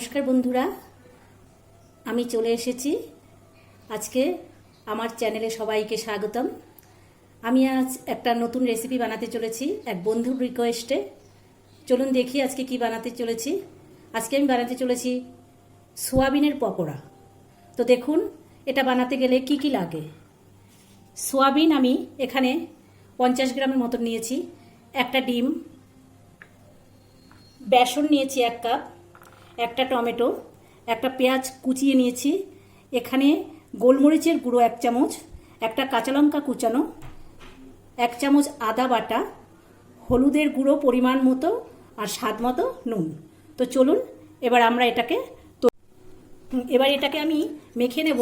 নমস্কার বন্ধুরা, আমি চলে এসেছি। আজকে আমার চ্যানেলে সবাইকে স্বাগতম। আমি আজ একটা নতুন রেসিপি বানাতে চলেছি এক বন্ধুর রিকোয়েস্টে। চলুন দেখি আজকে কি বানাতে চলেছি। আজকে আমি বানাতে চলেছি সোয়াবিনের পকোড়া। তো দেখুন এটা বানাতে গেলে কি কি লাগে। সোয়াবিন আমি এখানে 50 গ্রামের মতন নিয়েছি, একটা ডিম, বেসন নিয়েছি 1 কাপ, একটা টমেটো, একটা পেঁয়াজ কুচিয়ে নিয়েছি, এখানে গোলমরিচের গুঁড়ো 1 চামচ, একটা কাঁচা লঙ্কা কুচানো, 1 চামচ আদা বাটা, হলুদের গুঁড়ো পরিমাণ মতো আর স্বাদ মতো নুন। তো চলুন এবার এটাকে আমি মেখে নেব।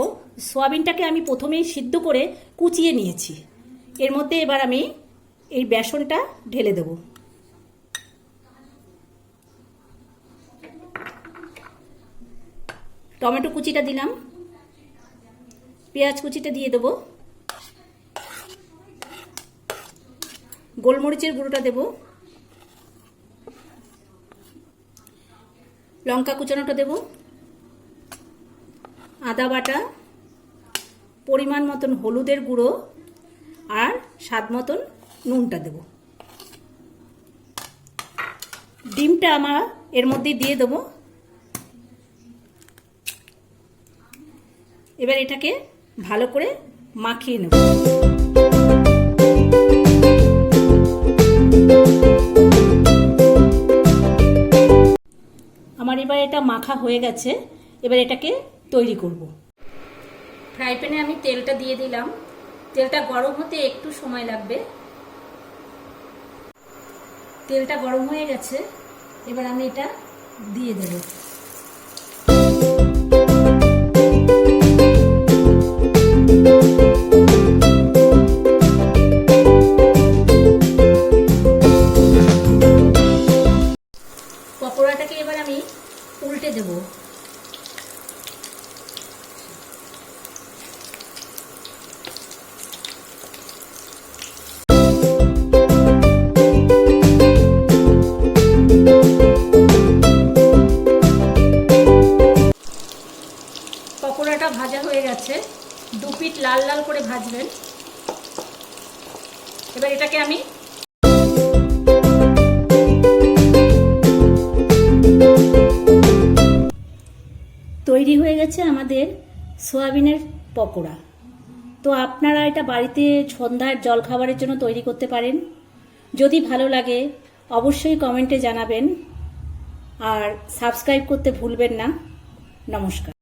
সোয়াবিনটাকে আমি প্রথমেই সিদ্ধ করে কুচিয়ে নিয়েছি। এর মধ্যে এবার আমি এই বেসনটা ঢেলে দেব। টমেটো কুচিটা দিলাম, পেঁয়াজ কুচিটা দিয়ে দেব, গোলমরিচের গুঁড়োটা দেব, লঙ্কা কুচানোটা দেব, আদা বাটা, পরিমাণ মতন হলুদের গুঁড়ো আর স্বাদ মতন নুনটা দেব। ডিমটা আমরা এর মধ্যে দিয়ে দেবো। এবার এটাকে ভালো করে মাখিয়ে নেব। আমার এবার এটা মাখা হয়ে গেছে। এবার এটাকে তৈরি করব। ফ্রাই প্যানে আমি তেলটা দিয়ে দিলাম। তেলটা গরম হতে একটু সময় লাগবে। তেলটা গরম হয়ে গেছে, এবার আমি এটা দিয়ে দেব। পকোড়াটাকে এবার আমি উল্টে দেব। পকোড়াটা ভাজা হয়ে গেছে, 2 পিঠ লাল লাল করে ভাজবেন। এবার এটাকে আমি তৈরি হয়ে গেছে আমাদের সোয়াবিনের পকোড়া। তো আপনারা এটা বাড়িতে সন্ধ্যার জলখাবারের জন্য তৈরি করতে পারেন। যদি ভালো লাগে অবশ্যই কমেন্টে জানাবেন আর সাবস্ক্রাইব করতে ভুলবেন না। নমস্কার।